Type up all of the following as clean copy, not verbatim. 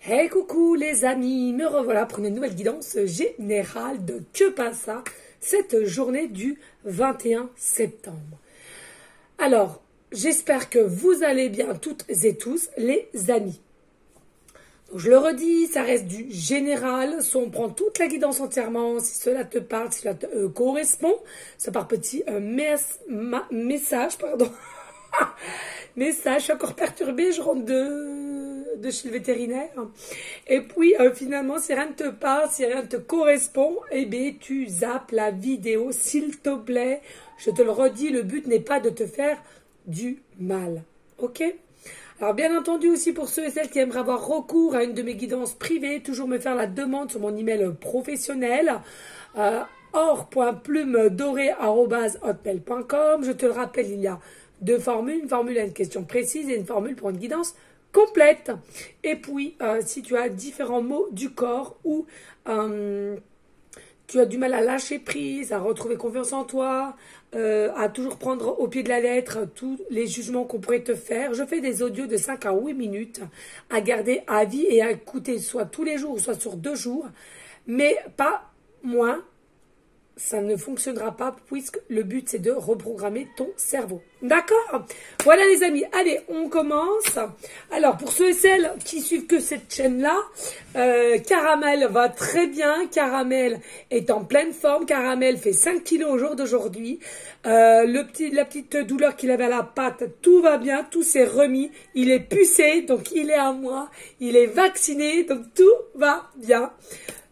Hey coucou les amis, me revoilà pour une nouvelle guidance générale de Que passe ça cette journée du 21 septembre. Alors, j'espère que vous allez bien toutes et tous les amis. Donc, je le redis, ça reste du général, soit on prend toute la guidance entièrement, si cela te parle, si cela te correspond, ça par petit message, pardon. Message, je suis encore perturbée, je rentre de chez le vétérinaire. Et puis, finalement, si rien ne te parle, si rien ne te correspond, eh bien, tu zappes la vidéo, s'il te plaît. Je te le redis, le but n'est pas de te faire du mal. Ok? Alors, bien entendu, aussi pour ceux et celles qui aimeraient avoir recours à une de mes guidances privées, toujours me faire la demande sur mon email professionnel. or.plumedorée@hotmail.com. Je te le rappelle, il y a deux formules, une formule à une question précise et une formule pour une guidance complète. Et puis, si tu as différents maux du corps ou tu as du mal à lâcher prise, à retrouver confiance en toi, à toujours prendre au pied de la lettre tous les jugements qu'on pourrait te faire, je fais des audios de 5 à 8 minutes à garder à vie et à écouter soit tous les jours, soit sur 2 jours, mais pas moins. Ça ne fonctionnera pas puisque le but c'est de reprogrammer ton cerveau. D'accord? Voilà les amis, allez on commence. Alors pour ceux et celles qui suivent que cette chaîne-là, Caramel va très bien. Caramel est en pleine forme. Caramel fait 5 kilos au jour d'aujourd'hui. La petite douleur qu'il avait à la patte, tout va bien, tout s'est remis. Il est pucé, donc il est à moi. Il est vacciné, donc tout va bien.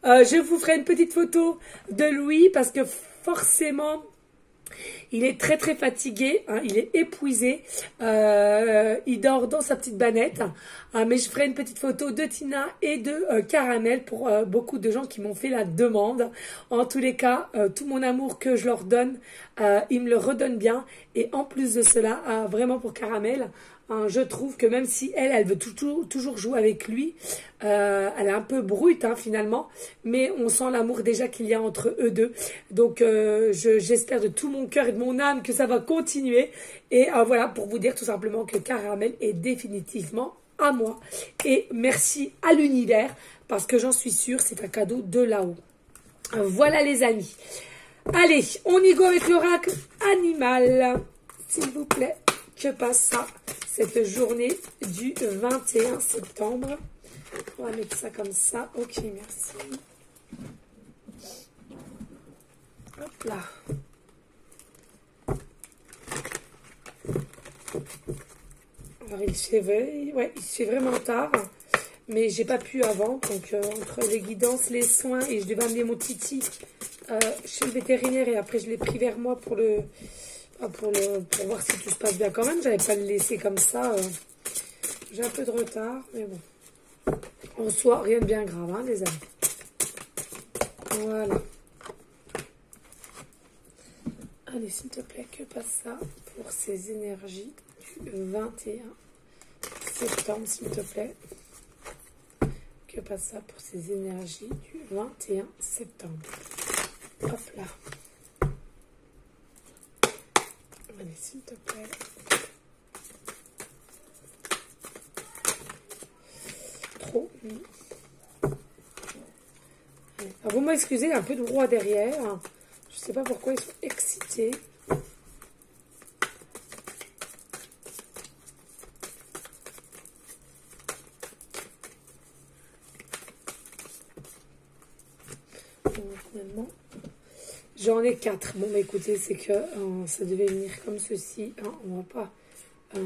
Je vous ferai une petite photo de Louis parce que forcément, il est très très fatigué, hein, il est épuisé, il dort dans sa petite banette, mais je ferai une petite photo de Tina et de Caramel pour beaucoup de gens qui m'ont fait la demande. En tous les cas, tout mon amour que je leur donne, ils me le redonnent bien. Et en plus de cela, vraiment pour Caramel, je trouve que même si elle veut toujours jouer avec lui, elle est un peu brute hein, finalement, mais on sent l'amour déjà qu'il y a entre eux deux. Donc j'espère de tout mon cœur et de mon âme que ça va continuer. Et voilà, pour vous dire tout simplement que Caramel est définitivement à moi. Et merci à l'univers, parce que j'en suis sûre, c'est un cadeau de là-haut. Voilà les amis. Allez, on y go avec l'oracle animal. S'il vous plaît, que passe ça cette journée du 21 septembre. On va mettre ça comme ça. Ok, merci. Hop là. Alors, il se fait vraiment tard. Mais j'ai pas pu avant. Donc, entre les guidances, les soins, et je devais amener mon titi chez le vétérinaire. Et après, je l'ai pris vers moi pour voir si tout se passe bien quand même. J'allais pas le laisser comme ça. J'ai un peu de retard, mais bon. En soi, rien de bien grave, hein, les amis. Voilà. Allez, s'il te plaît, que passe ça pour ces énergies du 21 septembre, s'il te plaît. Que passe ça pour ces énergies du 21 septembre. Hop là. Allez, s'il te plaît. Trop. Alors, vous m'excusez, il y a un peu de brouhaha derrière. Je ne sais pas pourquoi ils sont excités. Finalement, j'en ai 4. Bon, bah, écoutez, c'est que ça devait venir comme ceci. Hein, on va pas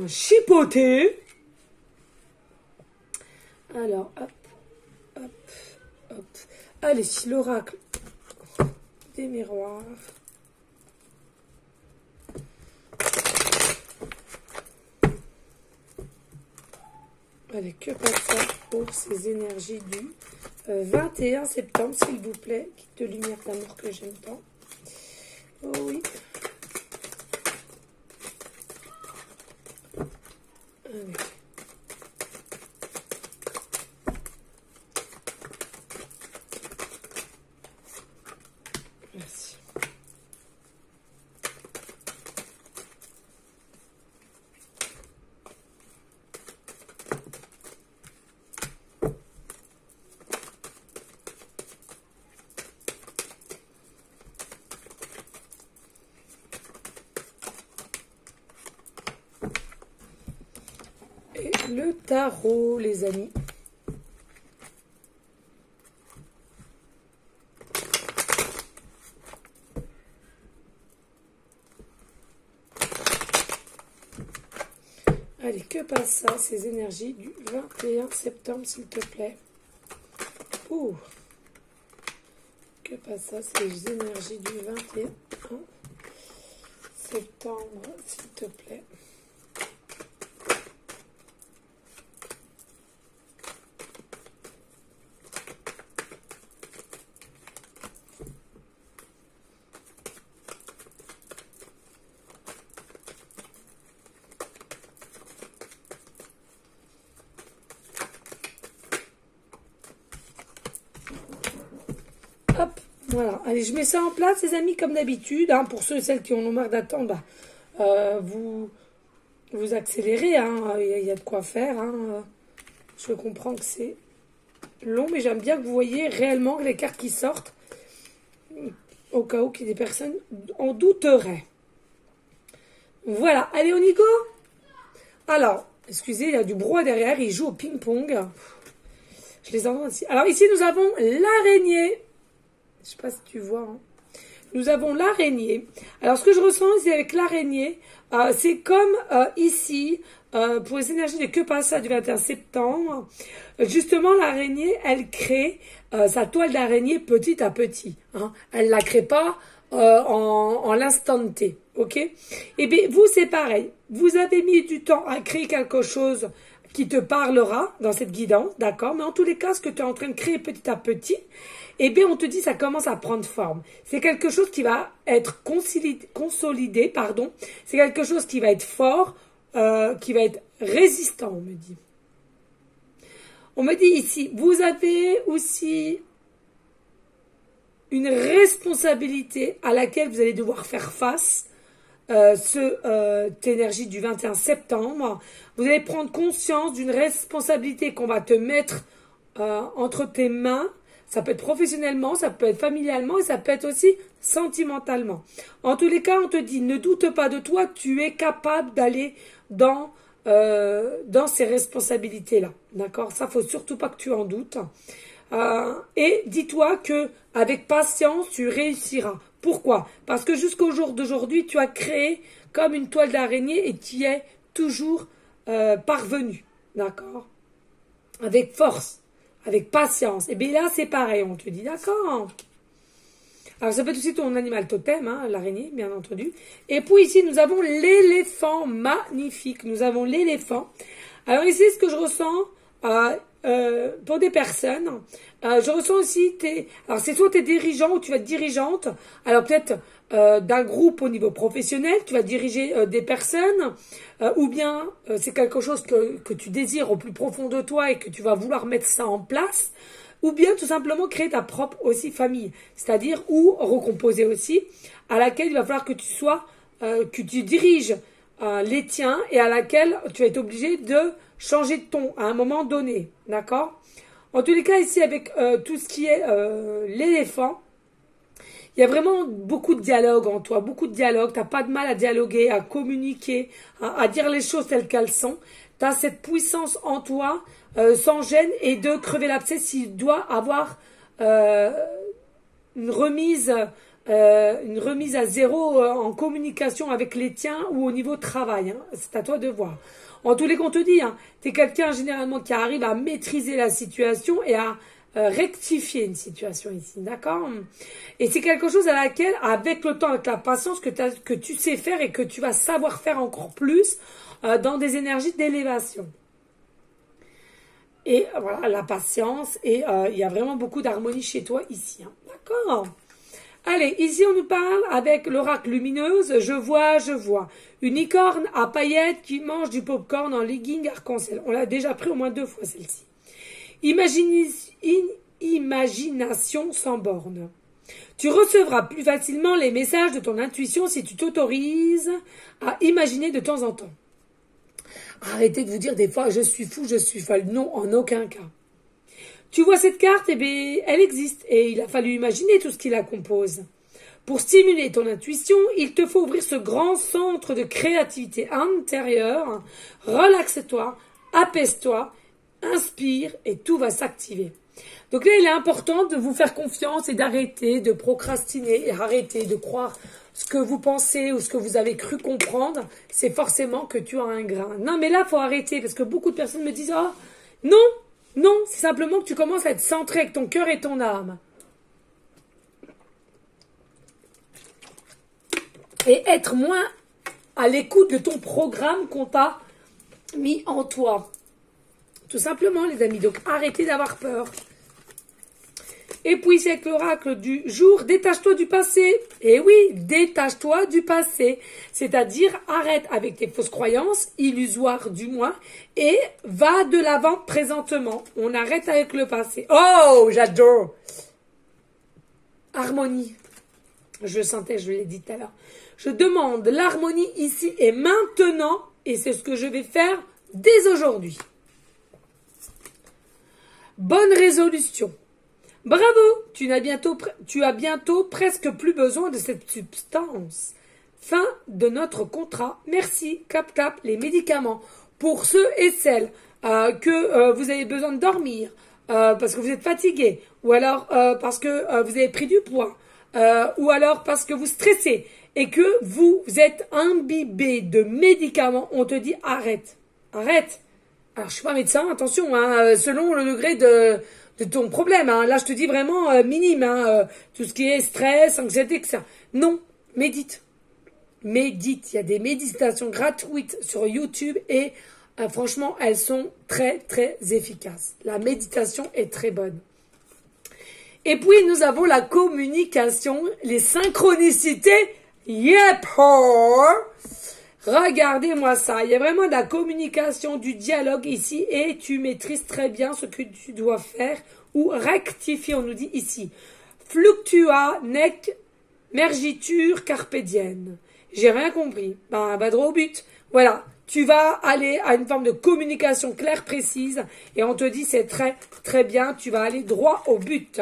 chipoter. Alors, hop, hop, hop. Allez, l'oracle des miroirs. Allez, que passe ça pour ces énergies du 21 septembre, s'il vous plaît. Guide de lumière d'amour que j'aime tant. Oh oui. Allez. Merci. le tarot, les amis. Allez, que passe ça, ces énergies du 21 septembre, s'il te plaît? Ouh. Que passe ça, ces énergies du 21 septembre, s'il te plaît? Hop, voilà. Allez, je mets ça en place, les amis, comme d'habitude. Hein, pour ceux et celles qui en ont marre d'attendre, bah, vous accélérez. Hein, il y a de quoi faire. Hein. Je comprends que c'est long, mais j'aime bien que vous voyez réellement les cartes qui sortent. Au cas où qu'il y ait des personnes en douteraient. Voilà. Allez, on y go. Alors, excusez, il y a du brouhaha derrière. Il joue au ping-pong. Je les entends ici. Alors, ici, nous avons l'araignée. Je ne sais pas si tu vois. Hein. Nous avons l'araignée. Alors, ce que je ressens ici avec l'araignée, c'est comme ici, pour les énergies de que passe ça du 21 septembre, justement, l'araignée, elle crée sa toile d'araignée petit à petit. Hein. Elle ne la crée pas en l'instant T. Ok? Eh bien, vous, c'est pareil. Vous avez mis du temps à créer quelque chose qui te parlera dans cette guidance, d'accord? Mais en tous les cas, ce que tu es en train de créer petit à petit, eh bien, on te dit ça commence à prendre forme. C'est quelque chose qui va être consolidé, pardon. C'est quelque chose qui va être fort, qui va être résistant, on me dit. On me dit ici, vous avez aussi une responsabilité à laquelle vous allez devoir faire face. Cette énergie du 21 septembre, vous allez prendre conscience d'une responsabilité qu'on va te mettre entre tes mains. Ça peut être professionnellement, ça peut être familialement et ça peut être aussi sentimentalement. En tous les cas, on te dit, ne doute pas de toi, tu es capable d'aller dans ces responsabilités-là. D'accord? Ça, faut surtout pas que tu en doutes. Et dis-toi que avec patience, tu réussiras. Pourquoi? Parce que jusqu'au jour d'aujourd'hui, tu as créé comme une toile d'araignée et tu y es toujours parvenu. D'accord? Avec force. Avec patience. Et bien là, c'est pareil, on te dit, d'accord. Alors, ça peut être aussi ton animal totem, hein, l'araignée, bien entendu. Et puis ici, nous avons l'éléphant magnifique. Nous avons l'éléphant. Alors ici, ce que je ressens pour des personnes, je ressens aussi alors c'est soit tes dirigeants ou tu vas être dirigeante. Alors peut-être d'un groupe au niveau professionnel, tu vas diriger des personnes, ou bien c'est quelque chose que tu désires au plus profond de toi et que tu vas vouloir mettre ça en place, ou bien tout simplement créer ta propre aussi famille, c'est-à-dire ou recomposer aussi, à laquelle il va falloir que tu sois, que tu diriges les tiens et à laquelle tu vas être obligé de changer de ton à un moment donné, d'accord? En tous les cas, ici, avec tout ce qui est l'éléphant, il y a vraiment beaucoup de dialogue en toi, beaucoup de dialogue. Tu n'as pas de mal à dialoguer, à communiquer, à dire les choses telles qu'elles sont. Tu as cette puissance en toi, sans gêne, et de crever l'abcès s'il doit avoir une remise à zéro en communication avec les tiens ou au niveau travail. Hein. C'est à toi de voir. En tous les cas, on te dit, hein, tu es quelqu'un généralement qui arrive à maîtriser la situation et à rectifier une situation ici, d'accord? Et c'est quelque chose à laquelle, avec le temps, avec la patience que tu sais faire et que tu vas savoir faire encore plus dans des énergies d'élévation. Et voilà, la patience, et il y a vraiment beaucoup d'harmonie chez toi ici, hein, d'accord? Allez, ici on nous parle avec l'oracle lumineuse, je vois, une licorne à paillettes qui mange du popcorn en legging arc-en-ciel. On l'a déjà pris au moins 2 fois celle-ci. Imagination sans borne. Tu recevras plus facilement les messages de ton intuition si tu t'autorises à imaginer de temps en temps. Arrêtez de vous dire des fois je suis fou, je suis folle. Non, en aucun cas. Tu vois cette carte, eh bien, elle existe et il a fallu imaginer tout ce qui la compose. Pour stimuler ton intuition, il te faut ouvrir ce grand centre de créativité intérieure. Relaxe-toi, apaise-toi, inspire et tout va s'activer. Donc là, il est important de vous faire confiance et d'arrêter de procrastiner et arrêter de croire ce que vous pensez ou ce que vous avez cru comprendre, c'est forcément que tu as un grain. Non, mais là, il faut arrêter parce que beaucoup de personnes me disent « Ah, non, non, c'est simplement que tu commences à être centré avec ton cœur et ton âme. » Et être moins à l'écoute de ton programme qu'on t'a mis en toi. Tout simplement, les amis. Donc, arrêtez d'avoir peur. Et puis, c'est avec l'oracle du jour, détache-toi du passé. Et oui, détache-toi du passé. C'est-à-dire, arrête avec tes fausses croyances, illusoires du moins, et va de l'avant présentement. On arrête avec le passé. Oh, j'adore. Harmonie. Je le sentais, je l'ai dit tout à l'heure. Je demande l'harmonie ici et maintenant, et c'est ce que je vais faire dès aujourd'hui. Bonne résolution. Bravo, tu as bientôt presque plus besoin de cette substance. Fin de notre contrat. Merci, cap cap, les médicaments. Pour ceux et celles que vous avez besoin de dormir, parce que vous êtes fatigué, ou alors parce que vous avez pris du poids, ou alors parce que vous stressez, et que vous êtes imbibé de médicaments, on te dit arrête, arrête. Alors, je suis pas médecin, attention, hein, selon le degré de ton problème. Hein. Là, je te dis vraiment minime, hein, tout ce qui est stress, anxiété, que ça. Non, médite. Médite. Il y a des méditations gratuites sur YouTube et franchement, elles sont très, très efficaces. La méditation est très bonne. Et puis, nous avons la communication, les synchronicités. Yep! Regardez-moi ça, il y a vraiment de la communication, du dialogue ici et tu maîtrises très bien ce que tu dois faire ou rectifier, on nous dit ici. Fluctua nec mergitur carpe diem. J'ai rien compris. Ben, va droit au but. Voilà, tu vas aller à une forme de communication claire, précise et on te dit c'est très très bien, tu vas aller droit au but.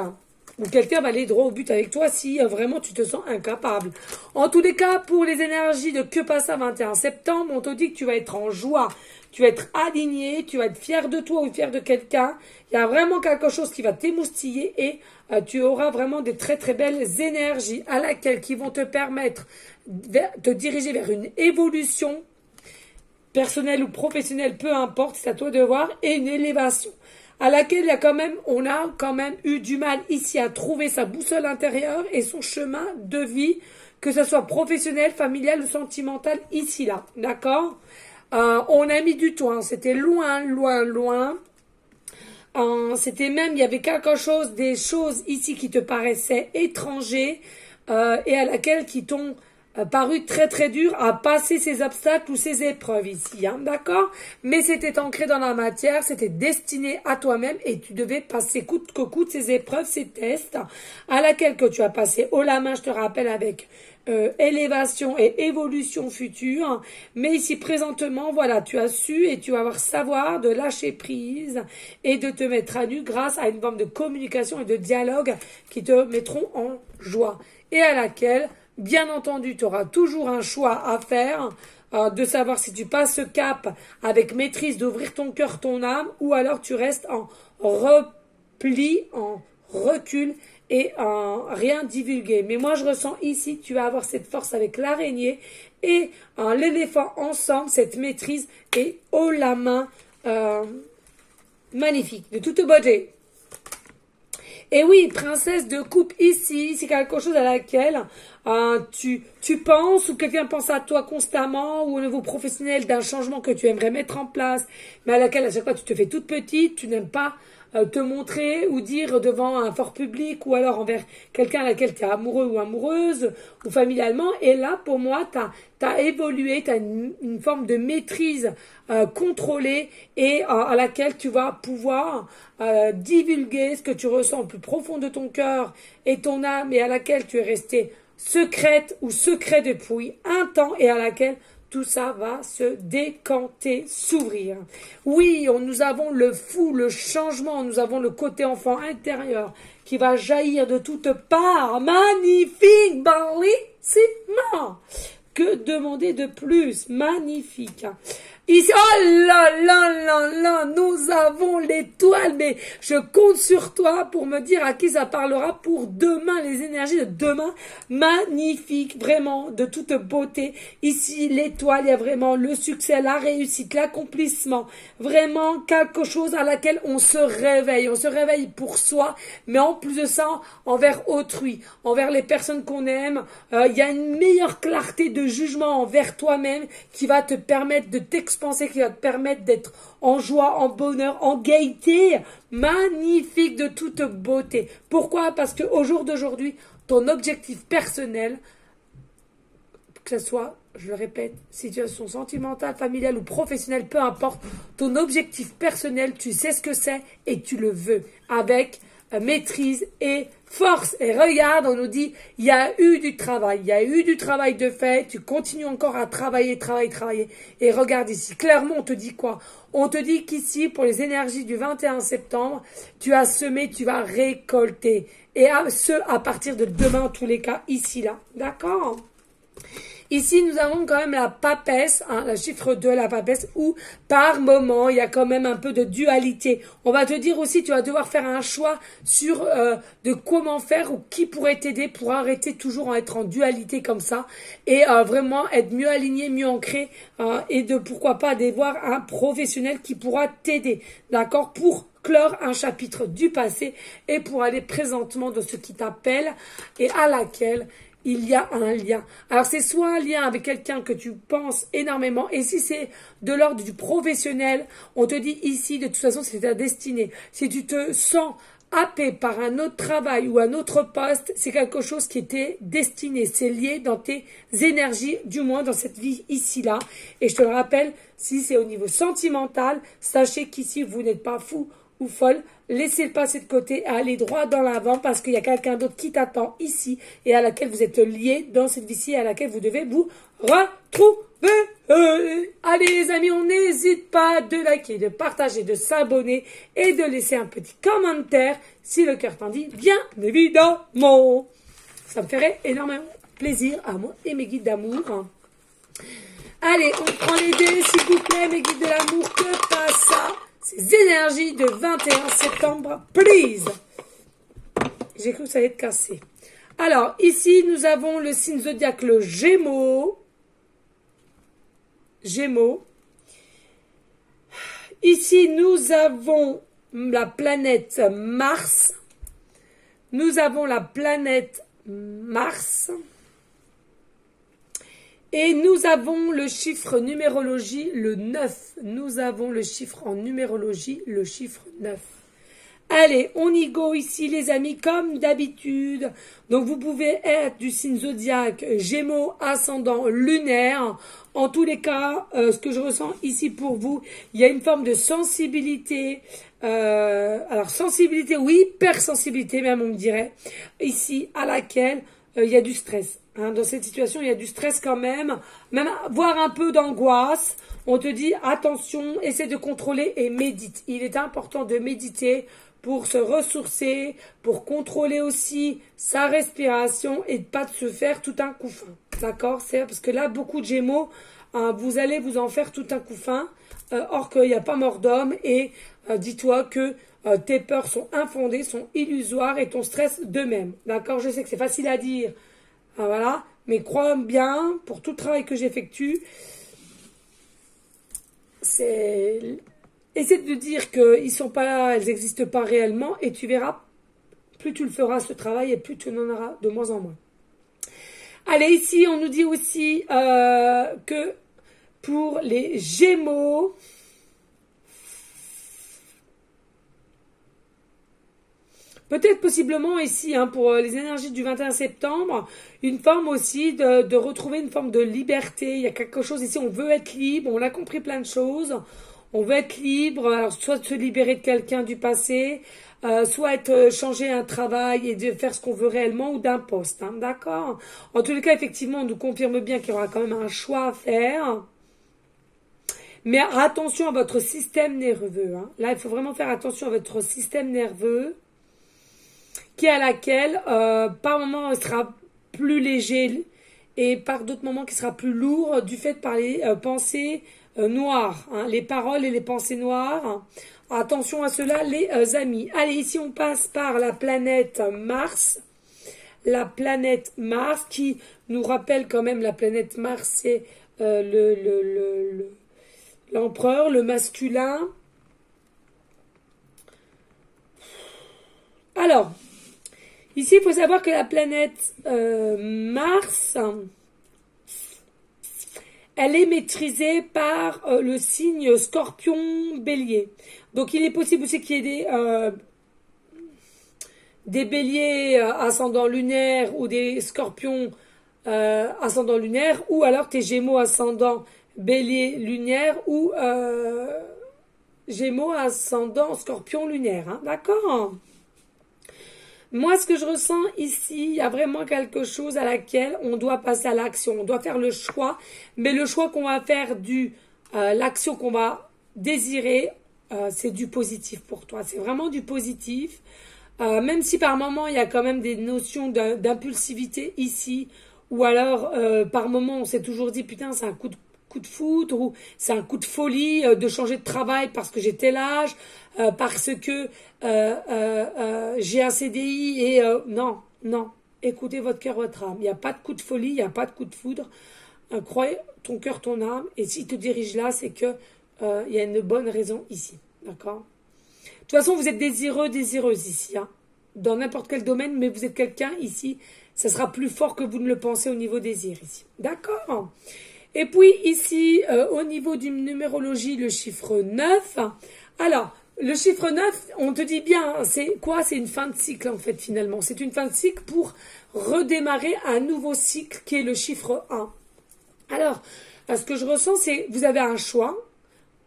Ou quelqu'un va aller droit au but avec toi si vraiment tu te sens incapable. En tous les cas, pour les énergies de Que Passa 21 septembre, on te dit que tu vas être en joie, tu vas être aligné, tu vas être fier de toi ou fier de quelqu'un. Il y a vraiment quelque chose qui va t'émoustiller et tu auras vraiment des très très belles énergies à laquelle qui vont te permettre de te diriger vers une évolution personnelle ou professionnelle, peu importe, c'est à toi de voir, et une élévation à laquelle on a quand même eu du mal ici à trouver sa boussole intérieure et son chemin de vie, que ce soit professionnel, familial ou sentimental, ici, là. D'accord? On a mis du temps. Hein. C'était loin, loin, loin. C'était même, il y avait quelque chose, des choses ici qui te paraissaient étrangers et à laquelle qui t'ont paru très très dur à passer ces obstacles ou ces épreuves ici, hein, d'accord? Mais c'était ancré dans la matière, c'était destiné à toi-même et tu devais passer coûte que coûte ces épreuves, ces tests, à laquelle que tu as passé haut la main, je te rappelle, avec élévation et évolution future. Mais ici présentement, voilà, tu as su et tu vas avoir savoir de lâcher prise et de te mettre à nu grâce à une forme de communication et de dialogue qui te mettront en joie et à laquelle bien entendu, tu auras toujours un choix à faire de savoir si tu passes ce cap avec maîtrise d'ouvrir ton cœur, ton âme, ou alors tu restes en repli, en recul et en rien divulguer. Mais moi, je ressens ici, tu vas avoir cette force avec l'araignée et l'éléphant ensemble, cette maîtrise et haut la main magnifique, de toute beauté. Et oui, princesse de coupe ici, c'est quelque chose à laquelle tu penses ou quelqu'un pense à toi constamment ou au niveau professionnel d'un changement que tu aimerais mettre en place, mais à laquelle à chaque fois tu te fais toute petite, tu n'aimes pas te montrer ou dire devant un fort public ou alors envers quelqu'un à laquelle tu es amoureux ou amoureuse ou familialement. Et là, pour moi, tu as évolué, tu as une forme de maîtrise contrôlée et à laquelle tu vas pouvoir divulguer ce que tu ressens au plus profond de ton cœur et ton âme et à laquelle tu es resté secrète ou secret depuis un temps et à laquelle tout ça va se décanter, s'ouvrir. Oui, nous avons le fou, le changement, nous avons le côté enfant intérieur qui va jaillir de toutes parts. Magnifique, bellissimo. Que demander de plus? Magnifique. Ici, oh là là là là, nous avons l'étoile, mais je compte sur toi pour me dire à qui ça parlera pour demain, les énergies de demain, magnifique, vraiment, de toute beauté. Ici, l'étoile, il y a vraiment le succès, la réussite, l'accomplissement, vraiment quelque chose à laquelle on se réveille pour soi, mais en plus de ça, envers autrui, envers les personnes qu'on aime, il y a une meilleure clarté de jugement envers toi-même qui va te permettre de t'expanser, qui va te permettre d'être en joie, en bonheur, en gaieté, magnifique, de toute beauté. Pourquoi? Parce qu'au jour d'aujourd'hui, ton objectif personnel, que ce soit, je le répète, situation sentimentale, familiale ou professionnelle, peu importe, ton objectif personnel, tu sais ce que c'est et tu le veux avec maîtrise et force. Et regarde, on nous dit, il y a eu du travail de fait, tu continues encore à travailler. Et regarde ici, clairement, on te dit quoi? On te dit qu'ici, pour les énergies du 21 septembre, tu as semé, tu vas récolter. Et à partir de demain, en tous les cas, ici, là. D'accord? Ici, nous avons quand même la papesse, hein, le chiffre 2, la papesse, où par moment, il y a quand même un peu de dualité. On va te dire aussi, tu vas devoir faire un choix sur de comment faire ou qui pourrait t'aider pour arrêter toujours à être en dualité comme ça et vraiment être mieux aligné, mieux ancré et de pourquoi pas aller voir un professionnel qui pourra t'aider, d'accord, pour clore un chapitre du passé et pour aller présentement de ce qui t'appelle et à laquelle il y a un lien. Alors, c'est soit un lien avec quelqu'un que tu penses énormément, et si c'est de l'ordre du professionnel, on te dit ici, de toute façon, c'est ta destinée. Si tu te sens happé par un autre travail ou un autre poste, c'est quelque chose qui était destiné. C'est lié dans tes énergies, du moins dans cette vie ici-là. Et je te le rappelle, si c'est au niveau sentimental, sachez qu'ici, vous n'êtes pas fou ou folle, laissez le passé de côté et allez droit dans l'avant parce qu'il y a quelqu'un d'autre qui t'attend ici et à laquelle vous êtes liés dans cette vie-ci et à laquelle vous devez vous retrouver. Allez les amis, on n'hésite pas de liker, de partager, de s'abonner et de laisser un petit commentaire si le cœur t'en dit, bien évidemment. Ça me ferait énormément plaisir à moi et mes guides d'amour. Allez, on prend les dés s'il vous plaît, mes guides de l'amour, que passe ça? Ces énergies de 21 septembre, please. J'ai cru que ça allait être cassé. Alors, ici, nous avons le signe zodiaque, le Gémeaux. Gémeaux. Ici, nous avons la planète Mars. Nous avons la planète Mars. Et nous avons le chiffre numérologie, le 9. Nous avons le chiffre en numérologie, le chiffre 9. Allez, on y go ici les amis, comme d'habitude. Donc vous pouvez être du signe zodiaque Gémeaux, ascendant lunaire. En tous les cas, ce que je ressens ici pour vous, il y a une forme de sensibilité. Alors sensibilité, oui, hypersensibilité même on me dirait. Ici, à laquelle il y a du stress. Hein, dans cette situation, il y a du stress quand même voire un peu d'angoisse. On te dit, attention, essaie de contrôler et médite. Il est important de méditer pour se ressourcer, pour contrôler aussi sa respiration et de pas se faire tout un couffin. D'accord? C'est parce que là, beaucoup de Gémeaux, vous allez vous en faire tout un couffin, or qu'il n'y a pas mort d'homme et dis-toi que tes peurs sont infondées, sont illusoires et ton stress de même. D'accord? Je sais que c'est facile à dire. Voilà, mais crois bien, pour tout le travail que j'effectue, c'est... Essaie de dire qu'ils sont pas là, elles n'existent pas réellement, et tu verras, plus tu le feras ce travail, et plus tu en auras de moins en moins. Allez, ici, on nous dit aussi que pour les Gémeaux... Peut-être possiblement ici, hein, pour les énergies du 21 septembre, une forme aussi de retrouver une forme de liberté. Il y a quelque chose ici, on veut être libre, on a compris plein de choses. On veut être libre, alors soit de se libérer de quelqu'un du passé, soit changer un travail et de faire ce qu'on veut réellement ou d'un poste. Hein, d'accord? En tous les cas, effectivement, on nous confirme bien qu'il y aura quand même un choix à faire. Mais attention à votre système nerveux. Hein. Là, il faut vraiment faire attention à votre système nerveux. Qui à laquelle, par moments, il sera plus léger et par d'autres moments, qui sera plus lourd du fait de parler pensées noires, hein, les paroles et les pensées noires. Attention à cela, les amis. Allez, ici, on passe par la planète Mars. La planète Mars, qui nous rappelle quand même, la planète Mars, c'est l'empereur, le masculin. Alors, ici, il faut savoir que la planète Mars, elle est maîtrisée par le signe Scorpion-Bélier. Donc, il est possible aussi qu'il y ait des béliers ascendant lunaire ou des scorpions ascendant lunaire, ou alors tes gémeaux ascendant bélier lunaire ou gémeaux ascendant scorpion lunaire. Hein, d'accord? Moi, ce que je ressens ici, il y a vraiment quelque chose à laquelle on doit passer à l'action. On doit faire le choix, mais le choix qu'on va faire l'action qu'on va désirer, c'est du positif pour toi. C'est vraiment du positif. Même si par moment, il y a quand même des notions d'impulsivité ici, ou alors par moment, on s'est toujours dit, putain, c'est un coup de foudre, ou c'est un coup de folie de changer de travail parce que j'ai tel âge, parce que j'ai un CDI et non, écoutez votre cœur, votre âme. Il n'y a pas de coup de folie, il n'y a pas de coup de foudre. Croyez ton cœur, ton âme, et s'il te dirige là, c'est que il y a une bonne raison ici, d'accord? De toute façon, vous êtes désireux, désireuse ici, hein, dans n'importe quel domaine, mais vous êtes quelqu'un ici, ça sera plus fort que vous ne le pensez au niveau désir ici, d'accord? Et puis ici, au niveau d'une numérologie, le chiffre 9. Alors, le chiffre 9, on te dit bien, c'est quoi? C'est une fin de cycle en fait finalement. C'est une fin de cycle pour redémarrer un nouveau cycle qui est le chiffre 1. Alors, ce que je ressens, c'est vous avez un choix.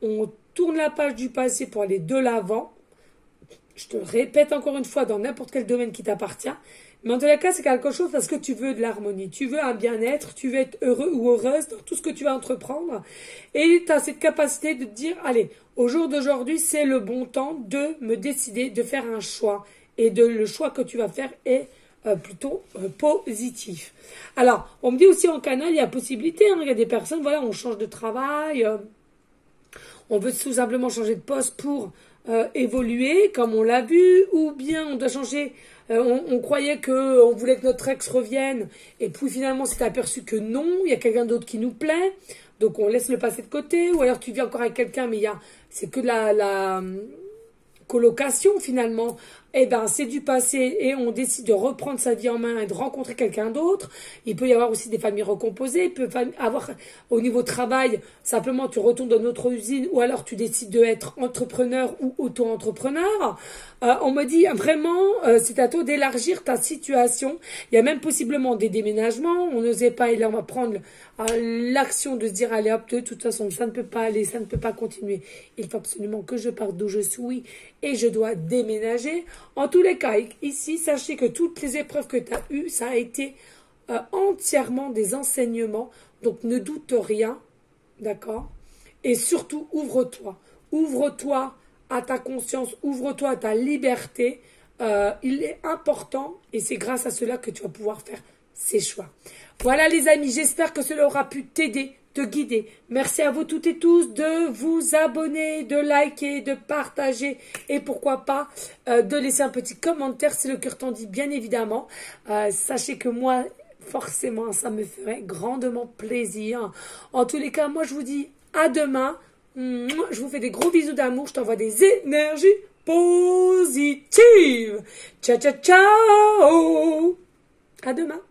On tourne la page du passé pour aller de l'avant. Je te le répète encore une fois, dans n'importe quel domaine qui t'appartient. Mais en tous les cas, c'est quelque chose parce que tu veux de l'harmonie, tu veux un bien-être, tu veux être heureux ou heureuse dans tout ce que tu vas entreprendre. Et tu as cette capacité de te dire, allez, au jour d'aujourd'hui, c'est le bon temps de me décider de faire un choix. Et le choix que tu vas faire est plutôt positif. Alors, on me dit aussi en canal, il y a possibilité, hein, il y a des personnes, voilà, on change de travail, on veut tout simplement changer de poste pour évoluer, comme on l'a vu, ou bien on doit changer... on croyait qu'on voulait que notre ex revienne, et puis finalement c'est aperçu que non, il y a quelqu'un d'autre qui nous plaît, donc on laisse le passé de côté, ou alors tu vis encore avec quelqu'un, mais c'est que de la colocation finalement. Eh ben c'est du passé et on décide de reprendre sa vie en main et de rencontrer quelqu'un d'autre. Il peut y avoir aussi des familles recomposées, il peut avoir au niveau travail, simplement tu retournes dans notre usine ou alors tu décides d'être entrepreneur ou auto-entrepreneur. On me dit vraiment, c'est à toi d'élargir ta situation. Il y a même possiblement des déménagements, on n'osait pas et là on va prendre l'action de se dire allez hop, de toute façon ça ne peut pas aller, ça ne peut pas continuer. Il faut absolument que je parte d'où je suis et je dois déménager. En tous les cas, ici, sachez que toutes les épreuves que tu as eues, ça a été entièrement des enseignements. Donc, ne doute rien, d'accord? Et surtout, ouvre-toi. Ouvre-toi à ta conscience, ouvre-toi à ta liberté. Il est important et c'est grâce à cela que tu vas pouvoir faire ces choix. Voilà les amis, j'espère que cela aura pu t'aider, te guider. Merci à vous toutes et tous de vous abonner, de liker, de partager et pourquoi pas de laisser un petit commentaire si le cœur t'en dit bien évidemment. Sachez que moi, forcément, ça me ferait grandement plaisir. En tous les cas, moi je vous dis à demain. Je vous fais des gros bisous d'amour, je t'envoie des énergies positives. Ciao, ciao, ciao. À demain.